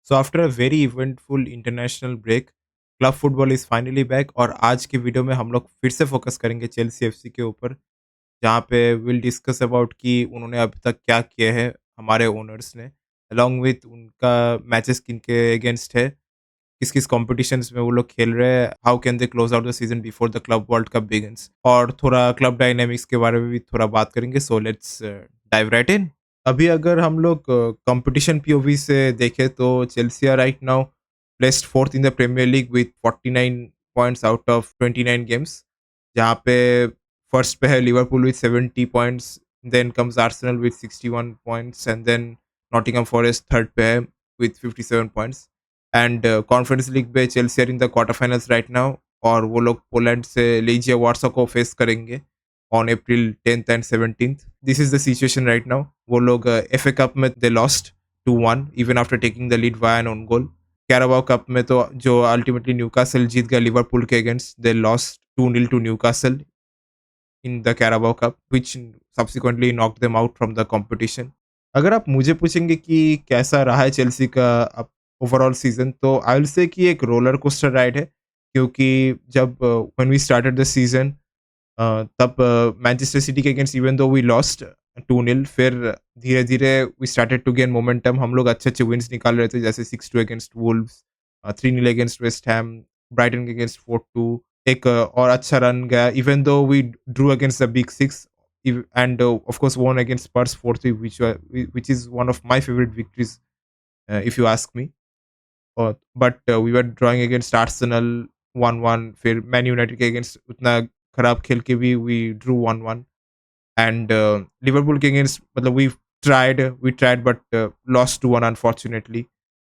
So after a very eventful international break club football is finally back और आज की video में हम लोग फिर से फोकस करेंगे चेल्सी एफसी के ऊपर, जहाँ पे विल डिस्कस अबाउट कि उन्होंने अभी तक क्या किया है हमारे ओनर्स ने, अलॉन्ग विथ उनका मैचेस किन के अगेंस्ट है, किस किस कॉम्पिटिशन्स में वो लोग खेल रहे हैं, how can they close out the season before the club world cup begins, और थोड़ा क्लब डायनेमिक्स के बारे में भी थोड़ा बात करेंगे। So let's dive right in. अभी अगर हम लोग कंपटीशन पीओवी से देखें तो Chelsea are right now placed fourth in the premier league with 49 points out of 29 games, जहाँ पे फर्स्ट पे है Liverpool with 70 points, then comes Arsenal with 61 points and then Nottingham Forest third पे है with 57 points. And conference league पे Chelsea are in the quarter finals right now, और वो लोग पोलैंड से लेजिया वार्सा को फेस करेंगे on April 10th and 17th। This is the situation right now. वो लोग एफए कप में they lost 2-1 even after taking the lead via an own goal. Carabao cup में तो जो अल्टीमेटली न्यूकासल जीत गया लिवरपूल के against, they lost 2-0 to Newcastle in the Carabao cup which subsequently knocked them out from the competition. अगर आप मुझे पूछेंगे कि कैसा रहा है चेल्सी का ओवरऑल सीजन, तो आई विल से कि एक रोलर कोस्टर राइड है, क्योंकि जब when we started the season तब मैनचेस्टर सिटी के against even though we lost 2-0, फिर धीरे-धीरे we started to gain momentum. हम लोग अच्छे-अच्छे विन्स निकाल रहे थे, जैसे 6-2 against Wolves, 3-0 against West Ham, Brighton के अगेंस्ट 4-2, एक और अच्छा रन गया even though we drew against the big six and of course won against Spurs 4-3 which is one of my favourite victories if you ask me. और but we were drawing against Arsenal 1-1, फिर Man United के against उतना खराब खेल के भी we drew 1-1 and Liverpool के against मतलब we tried but lost to 1 unfortunately.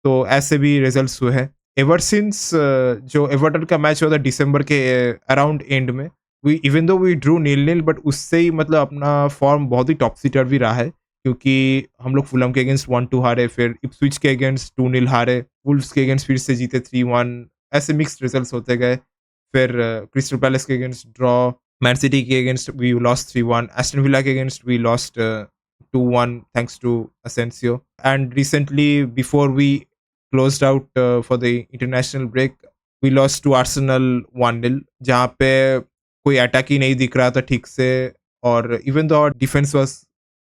तो ऐसे भी रिजल्ट्स हुए हैं एवर सिंस जो एवर्टन का मैच हुआ था दिसंबर के अराउंड एंड में, we even though we drew 0-0 but उससे ही मतलब अपना फॉर्म बहुत ही टॉपसी टर्वी रहा है, क्योंकि हम लोग फुलहम के अगेंस्ट 1-2 हारे, फिर इप्सविच के अगेंस्ट 2-0 हारे, वुल्व्स के अगेंस्ट फिर से जीते 3-1, ऐसे मिक्स्ड रिजल्ट्स होते गए। फिर क्रिस्टल पैलेस के अगेंस्ट ड्रॉ, मैन सिटी के against we lost 3-1, Aston Villa के against we lost 2-1 thanks to Asensio. And recently before we closed out for the international break we lost to Arsenal 1-0, जहाँ पे कोई attack ही नहीं दिख रहा था ठीक से, और even though our defence was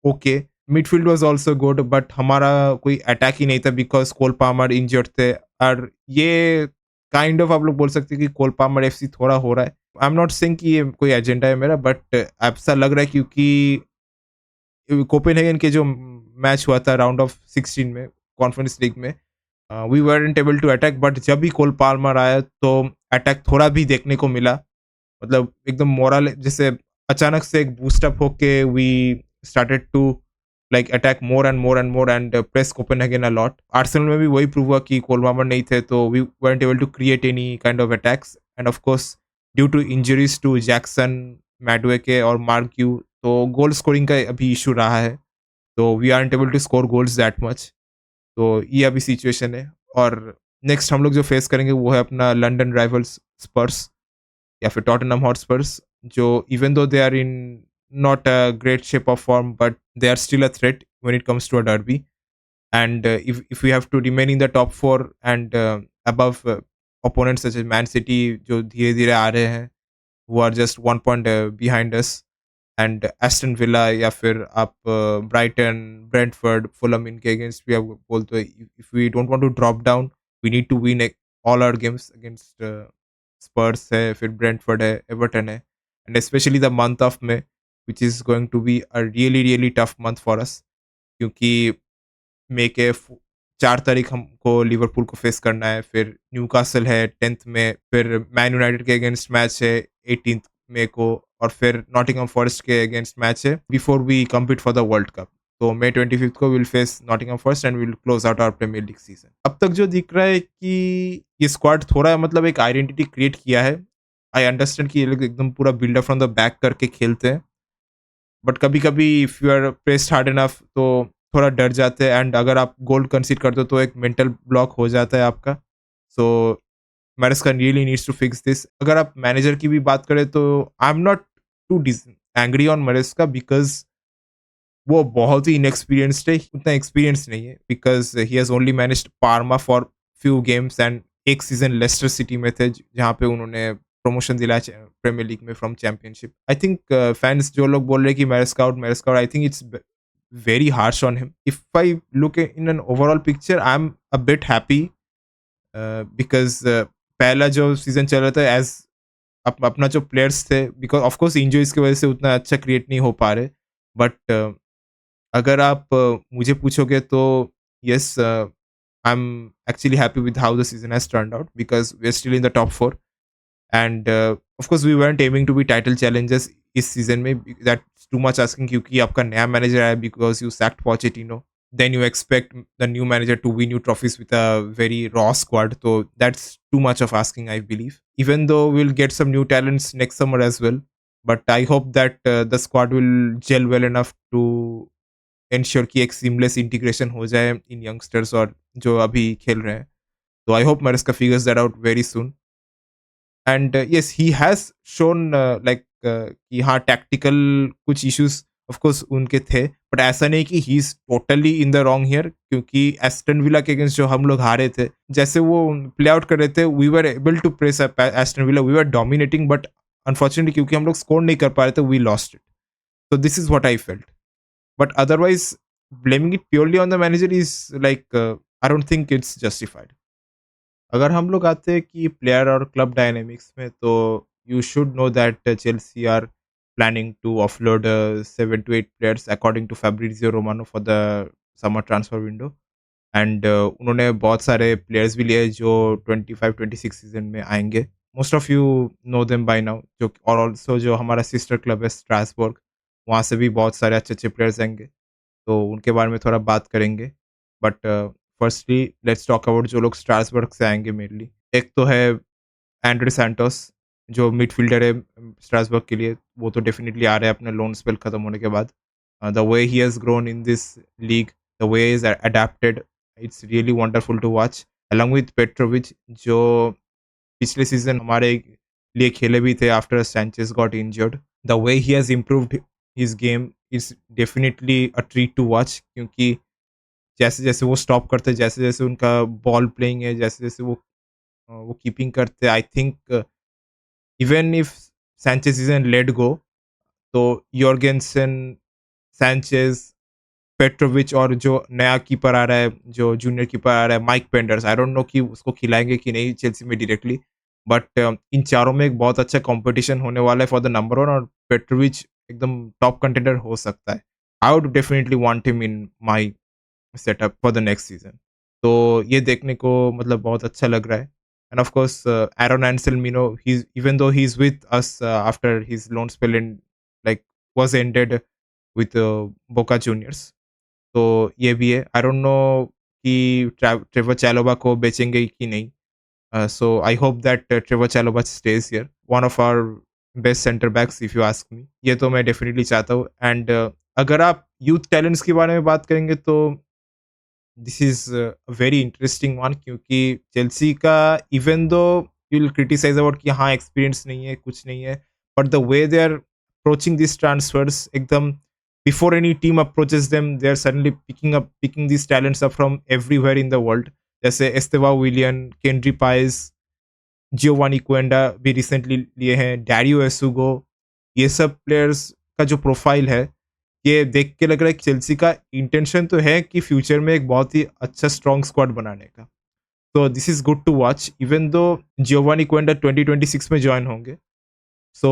okay, midfield was also good, but हमारा कोई अटैक ही नहीं था बिकॉज़ कोल पामर इंजर्ड थे। और ये काइंड ऑफ आप लोग बोल सकते हैं कि कोल पामर एफसी थोड़ा हो रहा है। आई एम नॉट सेइंग कि ये कोई एजेंडा है मेरा, बट ऐसा लग रहा है क्योंकि कोपेनहेगन के जो मैच हुआ था राउंड ऑफ 16 में कॉन्फ्रेंस लीग में, we weren't able to attack, but जब भी कोल पाल्मर आया तो अटैक थोड़ा भी देखने को मिला। मतलब एकदम मोरल जैसे अचानक से एक बूस्ट अप होके we started to like attack more and press Copenhagen a lot. Arsenal में भी वही प्रूव हुआ कि कोल पाल्मर नहीं थे तो we weren't able to create any kind of attacks, and of course due to injuries to Jackson, Madueke और मार्क्यू, तो गोल स्कोरिंग का अभी इशू रहा है, तो we aren't able to score goals that much. तो ये अभी सिचुएशन है। और नेक्स्ट हम लोग जो फेस करेंगे वो है अपना लंदन राइवल्स स्पर्स या फिर टॉटनहम हॉटस्पर्स, जो even though they are in not a great shape of form but they are still a threat when it comes to a derby. And if we have to remain in the top 4 and above opponents such as Man City जो धीरे-धीरे आ रहे हैं, who are just 1 point behind us, and Aston Villa या फिर आप Brighton, Brentford, Fulham इनके अगेंस्ट भी आप बोलते हो, if we don't want to drop down we need to win all our games against Spurs है, फिर ब्रेंटफोर्ड है, एवर्टन है, and specially the month of May which is going to be a really really tough month for us, क्योंकि मई के 4 तारीख हमको Liverpool को फेस करना है, फिर न्यूकासल है 10th में, फिर मैन यूनाइटेड के अगेंस्ट मैच है 18th मई को, और फिर नॉटिंघम फॉरेस्ट के अगेंस्ट मैच है before we compete for the world cup. तो मई 25th को will face Nottingham Forest and will close out our Premier League season. अब तक जो दिख रहा है कि ये स्क्वाड थोड़ा मतलब एक आइडेंटिटी क्रिएट किया है। आई अंडरस्टैंड कि ये लोग एकदम पूरा बिल्डअप फ्रॉम द बैक करके खेलते हैं, बट कभी-कभी if you are pressed hard enough तो थोड़ा डर जाते हैं, एंड अगर आप गोल कंसीड करते हो तो एक मेंटल ब्लॉक हो जाता है आपका। So Maresca really needs to fix this. अगर आप मैनेजर की भी बात करें तो I am not too angry on Maresca because वो बहुत ही इनएक्सपीरियंस्ड है, उतना एक्सपीरियंस नहीं है because he has only managed Parma for few games and एक सीज़न लेस्टर सिटी में थे जहाँ पे उन्होंने प्रमोशन दिलाया प्रीमियर लीग में from championship. I think fans जो लोग बोल रहे हैं कि Maresca out I think it's very harsh on him. If I look in an overall picture I am a bit happy because पहला जो सीज़न चल रहा था एज़ अपना जो प्लेयर्स थे बिकॉज़ ऑफ कोर्स इंजरीज़ की वज़ह से उतना अच्छा क्रिएट नहीं हो पा रहे। बट अगर आप मुझे पूछोगे तो yes I am actually happy with how the season has turned out because we are still in the top 4 and of course we weren't aiming to be title challengers इस सीज़न में that's too much asking क्योंकि आपका नया manager आया because you sacked Pochettino. Then you expect the new manager to win you trophies with a very raw squad. So that's too much of asking, I believe. Even though we'll get some new talents next summer as well, but I hope that the squad will gel well enough to ensure कि एक seamless integration हो जाए in youngsters और जो अभी खेल रहे हैं. So I hope Maresca figures that out very soon. And yes he has shown कि हाँ टैक्टिकल कुछ इश्यूज ऑफ कोर्स उनके थे बट ऐसा नहीं कि he is totally in the wrong here क्योंकि एस्टन विला के अगेंस्ट जो हम लोग हारे थे जैसे वो प्ले आउट कर रहे थे we were able to press Aston Villa we were dominating but unfortunately क्योंकि हम लोग स्कोर नहीं कर पा रहे थे we lost it so this is what I felt but otherwise blaming it purely on the manager is I don't think it's justified. अगर हम लोग आते हैं कि प्लेयर और क्लब डायनेमिक्स में तो you should know that Chelsea are planning to offload 7 to 8 players according to Fabrizio Romano for the summer transfer window and उन्होंने बहुत सारे प्लेयर्स भी लिए जो 25-26 सीजन में आएंगे most of you know them by now जो और ऑल्सो जो हमारा सिस्टर क्लब है स्ट्रासबर्ग वहाँ से भी बहुत सारे अच्छे अच्छे प्लेयर्स आएंगे तो उनके बारे में थोड़ा बात करेंगे but firstly let's talk about जो लोग स्ट्रासबर्ग से आएंगे मेनली एक तो है एंड्रे सैंटोस जो मिडफील्डर है स्ट्रासबर्ग के लिए वो तो डेफिनेटली आ रहे हैं अपने लोन स्पेल खत्म होने के बाद the way he has grown in this league the way is adapted it's really wonderful to watch along with Petrovic जो पिछले सीजन हमारे लिए खेले भी थे after Sanchez got injured the way he has improved his game is definitely a treat to watch क्योंकि जैसे-जैसे वो स्टॉप करते हैं, जैसे-जैसे उनका बॉल प्लेइंग है, जैसे-जैसे वो कीपिंग करते हैं, I think even if Sanchez isn't let go, तो योर्गेनसन, सैंचेज़, पेट्रोविच और जो नया कीपर आ रहा है, जो जूनियर कीपर आ रहा है, माइक पेंडर्स, आई डोंट नो कि उसको खिलाएँगे कि नहीं चेल्सी में डायरेक्टली, बट इन चारों में एक बहुत अच्छा कॉम्पिटिशन होने वाला है फॉर द नंबर 1 और पेट्रोविच एकदम टॉप कंटेंडर हो सकता है। आई would definitely want him in my setup for the next season. तो ये देखने को मतलब बहुत अच्छा लग रहा है। And of course Aaron Anselmino he even though he is with us after his loan spell in like was ended with Boca Juniors. तो ये भी है। आई डोंट नो कि ट्रेवर चैलोबा को बेचेंगे कि नहीं। So I hope that Trevoh Chalobah stays here, one of our best centre backs if you ask me. ये तो मैं डेफिनिटली चाहता हूँ एंड अगर आप यूथ टैलेंट्स के बारे में बात करेंगे तो this is very interesting one क्योंकि चेल्सी का even though you will criticise about कि हाँ एक्सपीरियंस नहीं है कुछ नहीं है but the way they are approaching this transfers एकदम before any team approaches them they are suddenly picking this talents up from everywhere in the world जैसे Estevao विलियन केंड्री price Giovanni क्वेंडा भी रिसेंटली लिए हैं डैरियो एसुगो ये सब प्लेयर्स का जो प्रोफाइल है ये देख के लग रहा है कि चेल्सी का इंटेंशन तो है कि फ्यूचर में एक बहुत ही अच्छा स्ट्रॉन्ग स्क्वाड बनाने का तो this is good to watch even though Geovany Quenda 2026 में ज्वाइन होंगे so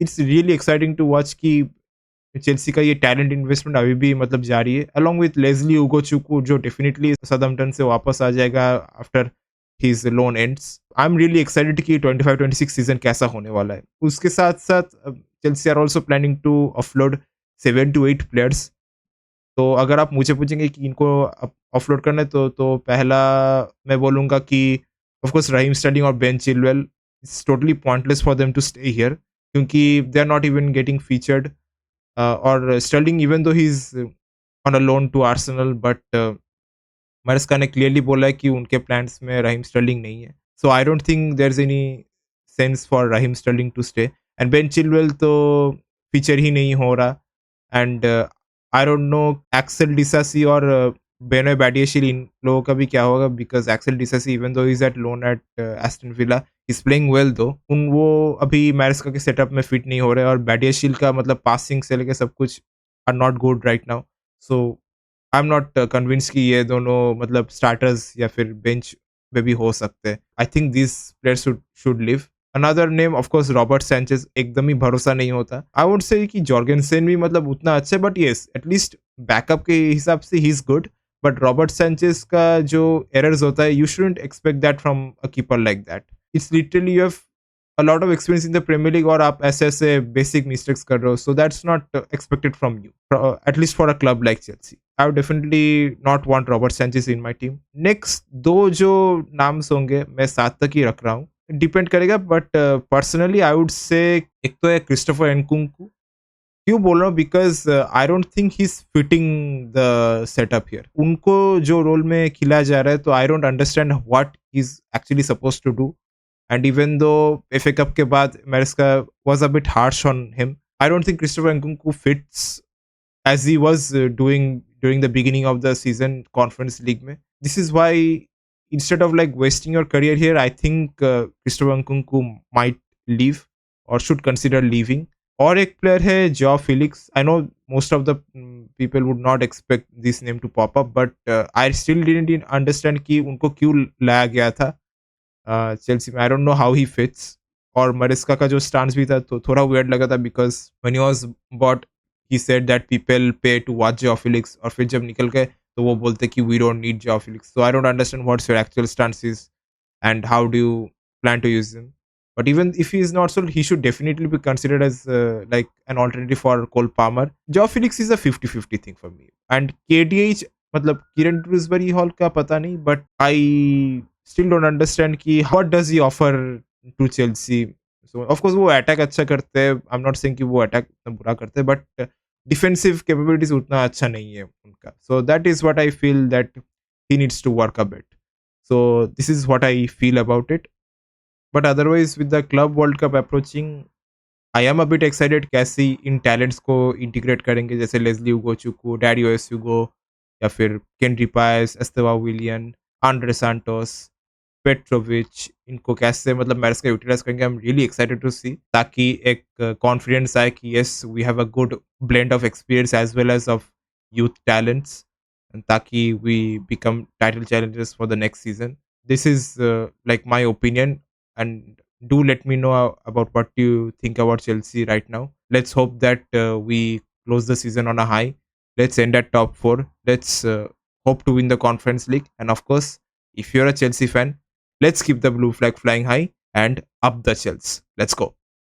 it's really exciting to watch कि चेल्सी का ये टैलेंट इन्वेस्टमेंट अभी भी मतलब जारी है अलोंग विथ लेजली उगोचुकू जो डेफिनेटली सदम्पटन से वापस आ जाएगा after his loan ends I am really excited कि 25-26 सीजन कैसा होने वाला है उसके साथ साथ Chelsea are also planning to offload 7 to 8 players तो अगर आप मुझे पूछेंगे कि इनको ऑफलोड करना है तो पहला मैं बोलूँगा कि ऑफ कोर्स रहीम स्टर्लिंग और Ben Chilwell it's totally pointless for them to stay here क्योंकि they are not even getting featured और Sterling even though he is on a loan to Arsenal but Maresca ने clearly बोला है कि उनके plans में रहीम Sterling नहीं है so I don't think there is any sense for Raheem Sterling to stay and Ben Chilwell तो feature ही नहीं हो रहा and I don't know Axel Disasi और बेनो बैडियाशील इन लोगों का भी क्या होगा, because Excel Disasi even though he is at loan at Aston Villa, he is playing well though. वो अभी मैरेस्का के सेटअप में फिट नहीं हो रहे, और बैडियाशील का मतलब पासिंग से लेके सब कुछ are not good right now. So I am not convinced कि ये दोनों मतलब स्टार्टर्स या फिर बेंच पे भी हो सकते हैं। I think this players should leave. Another name of course Robert Sanchez, एकदम ही भरोसा नहीं होता। आई वुड से कि जॉर्गेनसेन भी मतलब उतना अच्छा है, बट येस एटलीस्ट बैकअप के हिसाब से he is good. But Robert Sanchez का जो एरर्स होता है, you shouldn't expect that from a keeper like that. It's literally you have a lot of experience in the premier league और आप ऐसे-ऐसे बेसिक मिस्टेक्स कर रहे हो, so that's not expected from you, at least for a club like Chelsea. I would definitely not want Robert Sanchez in my team. Next 2 जो नाम्स होंगे, मैं 7 तक ही रख रहा हूँ। डिपेंड करेगा, but personally I would say एक तो है क्रिस्टोफर एनकुंकू। क्यों बोल रहा हूँ? Because I don't think he is fitting the setup here. उनको जो रोल में खिलाया जा रहा है, तो I don't understand what he is actually supposed to do. And even though FA Cup के बाद Maresca was a bit harsh on him, I don't think Christopher Nkunku fits as he was doing during the beginning of the season conference league mein. This is why instead of like wasting your career here, I think Christopher Nkunku might leave or should consider leaving. और एक player है João Felix. I know most of the people would not expect this name to pop up, but I still didn't understand कि उनको क्यों लाया गया था Chelsea में। I don't know how he fits. और मरेस्का का जो स्टांस भी था तो थोड़ा वियर्ड लगा था, because when he was bought he said that people pay to watch João Felix, और फिर जब निकल गए तो वो बोलते कि we don't need João Felix. So I don't understand what's your actual stance is and how do you plan to use him. But even if he is not sold, he should definitely be considered as like an alternative for Cole Palmer. Joe Felix is a 50-50 thing for me. And KDH, मतलब किरण ड्रूसबरी hall का पता नहीं, but I still don't understand कि what does he offer to Chelsea. So of course वो attack अच्छा करते हैं, आई am not saying कि वो अटैक बुरा करते हैं, बट डिफेंसिव कैपेबिलिटीज उतना अच्छा नहीं है उनका। So that is what I feel that he needs to work a bit. So this is what I feel about it. But otherwise, with the Club World Cup approaching, I am a bit excited कैसे इन talents को integrate करेंगे, जैसे Leslie उगोचुकू, डैरियो Essugo, या फिर Kendry Paez, Estevao Willian, Andrey Santos, Petrovic, इनको कैसे मतलब Maresca utilise करेंगे। I am really excited to see, ताकि एक कॉन्फिडेंस आए कि yes we have a good blend of experience as well as of youth talents, and taki we become title challengers for the next season. This is like my opinion, and do let me know about what you think about Chelsea right now. Let's hope that we close the season on a high. Let's end at top 4. Let's hope to win the Conference League, and of course, if you're a Chelsea fan, let's keep the blue flag flying high and up the Chelsea. Let's go.